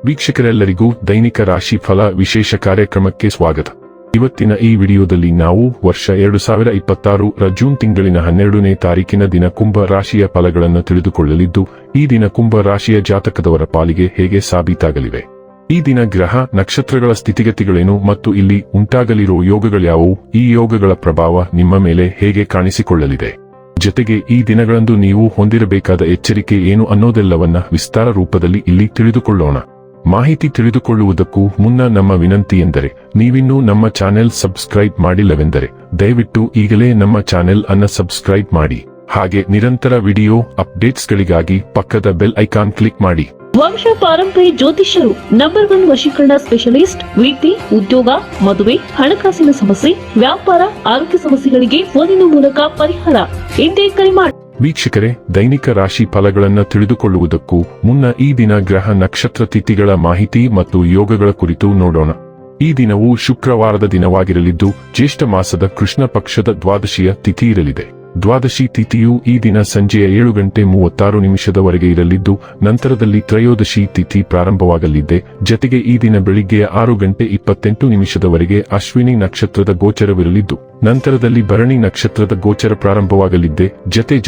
ವೀಕ್ಷಕರೆಲ್ಲರಿಗೂ ದೈನಿಕ ರಾಶಿ ಫಲ ವಿಶೇಷ ಕಾರ್ಯಕ್ರಮಕ್ಕೆ ಸ್ವಾಗತ. ಇವತ್ತಿನ ಈ ವಿಡಿಯೋದಲ್ಲಿ ನಾವು ವರ್ಷ 2026 ರ ಜೂನ್ ತಿಂಗಳಿನ 12ನೇ ತಾರೀಕಿನ ದಿನ ಕುಂಭ ರಾಶಿಯ ಫಲಗಳನ್ನು ತಿಳಿದುಕೊಳ್ಳಲಿದ್ದು, ಈ ದಿನ ಕುಂಭ ರಾಶಿಯ ಜಾತಕದವರ ಪಾಲಿಗೆ ಹೇಗೆ ಸಾಬೀತಾಗಲಿವೆ, ಈ ದಿನ ಗ್ರಹ ನಕ್ಷತ್ರಗಳ ಸ್ಥಿತಿಗತಿಗಳೇನು ಮತ್ತು ಇಲ್ಲಿ ಉಂಟಾಗಲಿರುವ ಯೋಗಗಳ್ಯಾವುವು, ಈ ಯೋಗಗಳ ಪ್ರಭಾವ ನಿಮ್ಮ ಮೇಲೆ ಹೇಗೆ ಕಾಣಿಸಿಕೊಳ್ಳಲಿದೆ, ಜೊತೆಗೆ ಈ ದಿನಗಳಂದು ನೀವು ಹೊಂದಿರಬೇಕಾದ ಎಚ್ಚರಿಕೆ ಏನು ಅನ್ನೋದೆಲ್ಲವನ್ನ ವಿಸ್ತಾರ ರೂಪದಲ್ಲಿ ಇಲ್ಲಿ ತಿಳಿದುಕೊಳ್ಳೋಣ. ಮಾಹಿತಿ ತಿಳಿದುಕೊಳ್ಳುವುದಕ್ಕೂ ಮುನ್ನ ನಮ್ಮ ವಿನಂತಿ ಎಂದರೆ, ನೀವಿನ್ನೂ ನಮ್ಮ ಚಾನೆಲ್ ಸಬ್ಸ್ಕ್ರೈಬ್ ಮಾಡಿಲ್ಲವೆಂದರೆ ದಯವಿಟ್ಟು ಈಗಲೇ ನಮ್ಮ ಚಾನೆಲ್ ಅನ್ನು ಸಬ್ಸ್ಕ್ರೈಬ್ ಮಾಡಿ. ಹಾಗೆ ನಿರಂತರ ವಿಡಿಯೋ ಅಪ್ಡೇಟ್ಸ್ಗಳಿಗಾಗಿ ಪಕ್ಕದ ಬೆಲ್ ಐಕಾನ್ ಕ್ಲಿಕ್ ಮಾಡಿ. ವಂಶ ಪಾರಂಪರ್ಯ ಜ್ಯೋತಿಷ್ಯರು ನಂಬರ್ 1 ವಶೀಕರಣ ಸ್ಪೆಷಲಿಸ್ಟ್. ವೃತ್ತಿ, ಉದ್ಯೋಗ, ಮದುವೆ, ಹಣಕಾಸಿನ ಸಮಸ್ಯೆ, ವ್ಯಾಪಾರ, ಆರೋಗ್ಯ ಸಮಸ್ಯೆಗಳಿಗೆ ಫೋನಿನ ಮೂಲಕ ಪರಿಹಾರ. ಹಿಂದೆ ಕರೆ ಮಾಡಿ. ವೀಕ್ಷಕರೇ, ದೈನಿಕ ರಾಶಿ ಫಲಗಳನ್ನು ತಿಳಿದುಕೊಳ್ಳುವುದಕ್ಕೂ ಮುನ್ನ ಈ ದಿನ ಗ್ರಹ ನಕ್ಷತ್ರ ತಿಥಿಗಳ ಮಾಹಿತಿ ಮತ್ತು ಯೋಗಗಳ ಕುರಿತು ನೋಡೋಣ. ಈ ದಿನವು ಶುಕ್ರವಾರದ ದಿನವಾಗಿರಲಿದ್ದು, ಜ್ಯೇಷ್ಠ ಮಾಸದ ಕೃಷ್ಣ ಪಕ್ಷದ ದ್ವಾದಶಿಯ ತಿಥಿ ಇರಲಿದೆ. ದ್ವಾದಶಿ ತಿಥಿಯು ಈ ದಿನ ಸಂಜೆಯ 7:36 ಇರಲಿದ್ದು, ನಂತರದಲ್ಲಿ ತ್ರಯೋದಶಿ ತಿಥಿ ಪ್ರಾರಂಭವಾಗಲಿದೆ. ಜತೆಗೆ ಈ ದಿನ ಬೆಳಿಗ್ಗೆ 6:28 ಅಶ್ವಿನಿ ನಕ್ಷತ್ರದ ಗೋಚರವಿರಲಿದ್ದು, ನಂತರದಲ್ಲಿ ಭರಣಿ ನಕ್ಷತ್ರದ ಗೋಚರ ಪ್ರಾರಂಭವಾಗಲಿದೆ.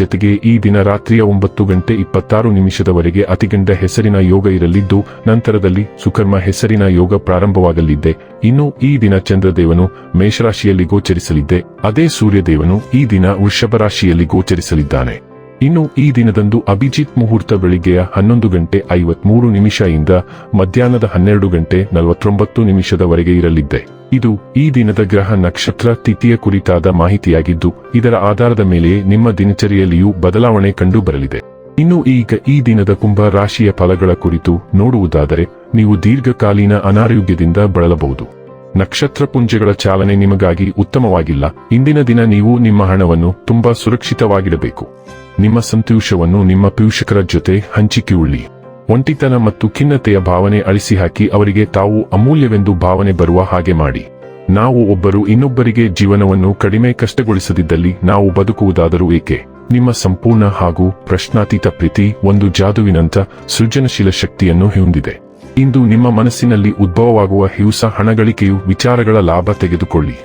ಜತೆಗೆ ಈ ದಿನ ರಾತ್ರಿಯ 9:26 ಅತಿಗಂಡ ಹೆಸರಿನ ಯೋಗ ಇರಲಿದ್ದು, ನಂತರದಲ್ಲಿ ಸುಕರ್ಮ ಹೆಸರಿನ ಯೋಗ ಪ್ರಾರಂಭವಾಗಲಿದೆ. ಇನ್ನು ಈ ದಿನ ಚಂದ್ರದೇವನು ಮೇಷರಾಶಿಯಲ್ಲಿ ಗೋಚರಿಸಲಿದೆ. ಅದೇ ಸೂರ್ಯದೇವನು ಈ ದಿನ ವೃಷಭ ರಾಶಿಯಲ್ಲಿ ಗೋಚರಿಸಲಿದ್ದಾನೆ. ಇನ್ನು ಈ ದಿನದಂದು ಅಭಿಜಿತ್ ಮುಹೂರ್ತ ಬೆಳಿಗ್ಗೆಯ 11:53 ಇಂದ ಮಧ್ಯಾಹ್ನದ 12:49 ಇರಲಿದೆ. ಇದು ಈ ದಿನದ ಗ್ರಹ ನಕ್ಷತ್ರ ತಿಥಿಯ ಕುರಿತಾದ ಮಾಹಿತಿಯಾಗಿದ್ದು, ಇದರ ಆಧಾರದ ಮೇಲೆ ನಿಮ್ಮ ದಿನಚರಿಯಲ್ಲಿಯೂ ಬದಲಾವಣೆ ಕಂಡು ಬರಲಿದೆ. ಇನ್ನು ಈಗ ಈ ದಿನದ ಕುಂಭ ರಾಶಿಯ ಫಲಗಳ ಕುರಿತು ನೋಡುವುದಾದರೆ, ನೀವು ದೀರ್ಘಕಾಲೀನ ಅನಾರೋಗ್ಯದಿಂದ ಬಳಲಬಹುದು. ನಕ್ಷತ್ರ ಪುಂಜಗಳ ಚಾಲನೆ ನಿಮಗಾಗಿ ಉತ್ತಮವಾಗಿಲ್ಲ. ಇಂದಿನ ದಿನ ನೀವು ನಿಮ್ಮ ಹಣವನ್ನು ತುಂಬಾ ಸುರಕ್ಷಿತವಾಗಿಡಬೇಕು. ನಿಮ್ಮ ಸಂತೋಷವನ್ನು ನಿಮ್ಮ ಪೋಷಕರ ಜೊತೆ ಹಂಚಿಕೊಳ್ಳಿ. ಒಂಟಿತನ ಮತ್ತು ಖಿನ್ನತೆಯ ಭಾವನೆ ಅಳಿಸಿಹಾಕಿ ಅವರಿಗೆ ತಾವು ಅಮೂಲ್ಯವೆಂದು ಭಾವನೆ ಬರುವ ಹಾಗೆ ಮಾಡಿ. ನಾವು ಒಬ್ಬರು ಇನ್ನೊಬ್ಬರಿಗೆ ಜೀವನವನ್ನು ಕಡಿಮೆ ಕಷ್ಟಗೊಳಿಸದಿದ್ದಲ್ಲಿ ನಾವು ಬದುಕುವುದಾದರೂ ಏಕೆ? ನಿಮ್ಮ ಸಂಪೂರ್ಣ ಹಾಗೂ ಪ್ರಶ್ನಾತೀತ ಪ್ರೀತಿ ಒಂದು ಜಾದುವಿನಂಥ ಸೃಜನಶೀಲ ಶಕ್ತಿಯನ್ನು ಹೊಂದಿದೆ. ಇಂದು ನಿಮ್ಮ ಮನಸ್ಸಿನಲ್ಲಿ ಉದ್ಭವವಾಗುವ ಹಿಂಸ ಹಣಗಳಿಕೆಯು ವಿಚಾರಗಳ ಲಾಭ ತೆಗೆದುಕೊಳ್ಳಿ.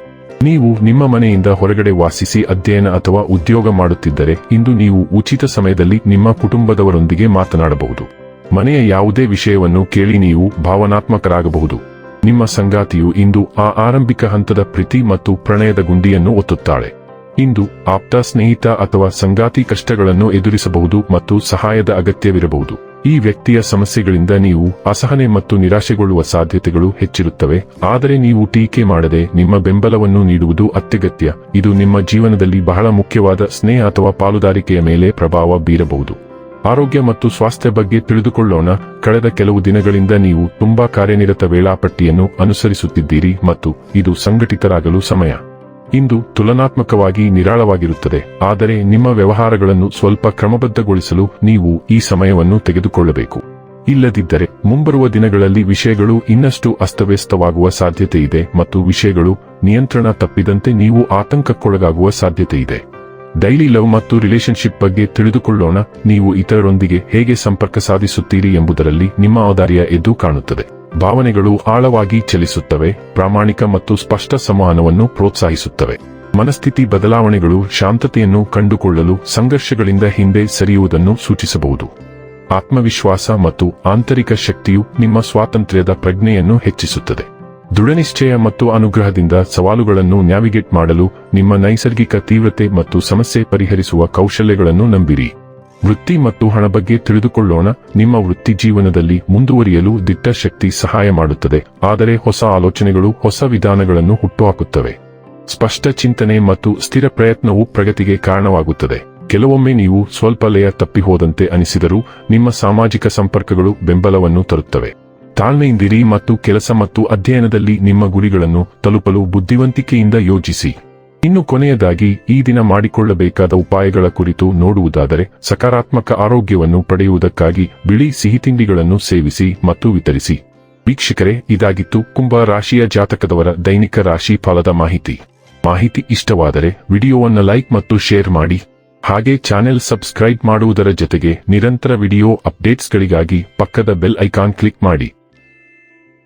ನೀವು ನಿಮ್ಮ ಮನೆಯಿಂದ ಹೊರಗಡೆ ವಾಸಿಸಿ ಅಧ್ಯಯನ ಅಥವಾ ಉದ್ಯೋಗ ಮಾಡುತ್ತಿದ್ದರೆ, ಇಂದು ನೀವು ಉಚಿತ ಸಮಯದಲ್ಲಿ ನಿಮ್ಮ ಕುಟುಂಬದವರೊಂದಿಗೆ ಮಾತನಾಡಬಹುದು. ಮನೆಯ ಯಾವುದೇ ವಿಷಯವನ್ನು ಕೇಳಿ ನೀವು ಭಾವನಾತ್ಮಕರಾಗಬಹುದು. ನಿಮ್ಮ ಸಂಗಾತಿಯು ಇಂದು ಆ ಆರಂಭಿಕ ಹಂತದ ಪ್ರೀತಿ ಮತ್ತು ಪ್ರಣಯದ ಗುಂಡಿಯನ್ನು ಒತ್ತುತ್ತಾಳೆ. ಇಂದು ಆಪ್ತ ಸ್ನೇಹಿತ ಅಥವಾ ಸಂಗಾತಿ ಕಷ್ಟಗಳನ್ನು ಎದುರಿಸಬಹುದು ಮತ್ತು ಸಹಾಯದ ಅಗತ್ಯವಿರಬಹುದು. ಈ ವ್ಯಕ್ತಿಯ ಸಮಸ್ಯೆಗಳಿಂದ ನೀವು ಅಸಹನೆ ಮತ್ತು ನಿರಾಶೆಗೊಳ್ಳುವ ಸಾಧ್ಯತೆಗಳು ಹೆಚ್ಚಿರುತ್ತವೆ. ಆದರೆ ನೀವು ಟೀಕೆ ಮಾಡದೆ ನಿಮ್ಮ ಬೆಂಬಲವನ್ನು ನೀಡುವುದು ಅತ್ಯಗತ್ಯ. ಇದು ನಿಮ್ಮ ಜೀವನದಲ್ಲಿ ಬಹಳ ಮುಖ್ಯವಾದ ಸ್ನೇಹ ಅಥವಾ ಪಾಲುದಾರಿಕೆಯ ಮೇಲೆ ಪ್ರಭಾವ ಬೀರಬಹುದು. ಆರೋಗ್ಯ ಮತ್ತು ಸ್ವಾಸ್ಥ್ಯ ಬಗ್ಗೆ ತಿಳಿದುಕೊಳ್ಳೋಣ. ಕಳೆದ ಕೆಲವು ದಿನಗಳಿಂದ ನೀವು ತುಂಬಾ ಕಾರ್ಯನಿರತ ವೇಳಾಪಟ್ಟಿಯನ್ನು ಅನುಸರಿಸುತ್ತಿದ್ದೀರಿ ಮತ್ತು ಇದು ಸಂಘಟಿತರಾಗಲು ಸಮಯ. ಇಂದು ತುಲನಾತ್ಮಕವಾಗಿ ನಿರಾಳವಾಗಿರುತ್ತದೆ, ಆದರೆ ನಿಮ್ಮ ವ್ಯವಹಾರಗಳನ್ನು ಸ್ವಲ್ಪ ಕ್ರಮಬದ್ಧಗೊಳಿಸಲು ನೀವು ಈ ಸಮಯವನ್ನು ತೆಗೆದುಕೊಳ್ಳಬೇಕು. ಇಲ್ಲದಿದ್ದರೆ ಮುಂಬರುವ ದಿನಗಳಲ್ಲಿ ವಿಷಯಗಳು ಇನ್ನಷ್ಟು ಅಸ್ತವ್ಯಸ್ತವಾಗುವ ಸಾಧ್ಯತೆಯಿದೆ ಮತ್ತು ವಿಷಯಗಳು ನಿಯಂತ್ರಣ ತಪ್ಪಿದಂತೆ ನೀವು ಆತಂಕಕ್ಕೊಳಗಾಗುವ ಸಾಧ್ಯತೆಯಿದೆ. ಡೈಲಿ ಲವ್ ಮತ್ತು ರಿಲೇಶನ್ಶಿಪ್ ಬಗ್ಗೆ ತಿಳಿದುಕೊಳ್ಳೋಣ. ನೀವು ಇತರರೊಂದಿಗೆ ಹೇಗೆ ಸಂಪರ್ಕ ಸಾಧಿಸುತ್ತೀರಿ ಎಂಬುದರಲ್ಲಿ ನಿಮ್ಮ ಔದಾರ್ಯ ಎದ್ದು ಕಾಣುತ್ತದೆ. ಭಾವನೆಗಳು ಆಳವಾಗಿ ಚಲಿಸುತ್ತವೆ, ಪ್ರಾಮಾಣಿಕ ಮತ್ತು ಸ್ಪಷ್ಟ ಸಂವಹನವನ್ನು ಪ್ರೋತ್ಸಾಹಿಸುತ್ತವೆ. ಮನಸ್ಥಿತಿ ಬದಲಾವಣೆಗಳು ಶಾಂತತೆಯನ್ನು ಕಂಡುಕೊಳ್ಳಲು ಸಂಘರ್ಷಗಳಿಂದ ಹಿಂದೆ ಸರಿಯುವುದನ್ನು ಸೂಚಿಸಬಹುದು. ಆತ್ಮವಿಶ್ವಾಸ ಮತ್ತು ಆಂತರಿಕ ಶಕ್ತಿಯು ನಿಮ್ಮ ಸ್ವಾತಂತ್ರ್ಯದ ಪ್ರಜ್ಞೆಯನ್ನು ಹೆಚ್ಚಿಸುತ್ತದೆ. ದೃಢನಿಶ್ಚಯ ಮತ್ತು ಅನುಗ್ರಹದಿಂದ ಸವಾಲುಗಳನ್ನು ನ್ಯಾವಿಗೇಟ್ ಮಾಡಲು ನಿಮ್ಮ ನೈಸರ್ಗಿಕ ತೀವ್ರತೆ ಮತ್ತು ಸಮಸ್ಯೆ ಪರಿಹರಿಸುವ ಕೌಶಲ್ಯಗಳನ್ನು ನಂಬಿರಿ. ವೃತ್ತಿ ಮತ್ತು ಹಣ ಬಗ್ಗೆ ತಿಳಿದುಕೊಳ್ಳೋಣ. ನಿಮ್ಮ ವೃತ್ತಿ ಜೀವನದಲ್ಲಿ ಮುಂದುವರಿಯಲು ದಿಟ್ಟ ಶಕ್ತಿ ಸಹಾಯ ಮಾಡುತ್ತದೆ, ಆದರೆ ಹೊಸ ಆಲೋಚನೆಗಳು ಹೊಸ ವಿಧಾನಗಳನ್ನು ಹುಟ್ಟುಹಾಕುತ್ತವೆ. ಸ್ಪಷ್ಟ ಚಿಂತನೆ ಮತ್ತು ಸ್ಥಿರ ಪ್ರಯತ್ನವು ಪ್ರಗತಿಗೆ ಕಾರಣವಾಗುತ್ತದೆ. ಕೆಲವೊಮ್ಮೆ ನೀವು ಸ್ವಲ್ಪ ಲಯ ತಪ್ಪಿಹೋದಂತೆ ಅನಿಸಿದರೂ ನಿಮ್ಮ ಸಾಮಾಜಿಕ ಸಂಪರ್ಕಗಳು ಬೆಂಬಲವನ್ನು ತರುತ್ತವೆ. ತಾಳ್ಮೆಯಿಂದಿರಿ ಮತ್ತು ಕೆಲಸ ಮತ್ತು ಅಧ್ಯಯನದಲ್ಲಿ ನಿಮ್ಮ ಗುರಿಗಳನ್ನು ತಲುಪಲು ಬುದ್ಧಿವಂತಿಕೆಯಿಂದ ಯೋಜಿಸಿ. ಇನ್ನು ಕೊನೆಯದಾಗಿ ಈ ದಿನ ಮಾಡಿಕೊಳ್ಳಬೇಕಾದ ಉಪಾಯಗಳ ಕುರಿತು ನೋಡುವುದಾದರೆ, ಸಕಾರಾತ್ಮಕ ಆರೋಗ್ಯವನ್ನು ಪಡೆಯುವುದಕ್ಕಾಗಿ ಬಿಳಿ ಸಿಹಿತಿಂಡಿಗಳನ್ನು ಸೇವಿಸಿ ಮತ್ತು ವಿತರಿಸಿ. ವೀಕ್ಷಕರೇ, ಇದಾಗಿತ್ತು ಕುಂಭ ರಾಶಿಯ ಜಾತಕದವರ ದೈನಿಕ ರಾಶಿ ಫಲದ ಮಾಹಿತಿ ಇಷ್ಟವಾದರೆ ವಿಡಿಯೋವನ್ನು ಲೈಕ್ ಮತ್ತು ಶೇರ್ ಮಾಡಿ. ಹಾಗೆ ಚಾನೆಲ್ ಸಬ್ಸ್ಕ್ರೈಬ್ ಮಾಡುವುದರ ಜೊತೆಗೆ ನಿರಂತರ ವಿಡಿಯೋ ಅಪ್ಡೇಟ್ಸ್ಗಳಿಗಾಗಿ ಪಕ್ಕದ ಬೆಲ್ ಐಕಾನ್ ಕ್ಲಿಕ್ ಮಾಡಿ.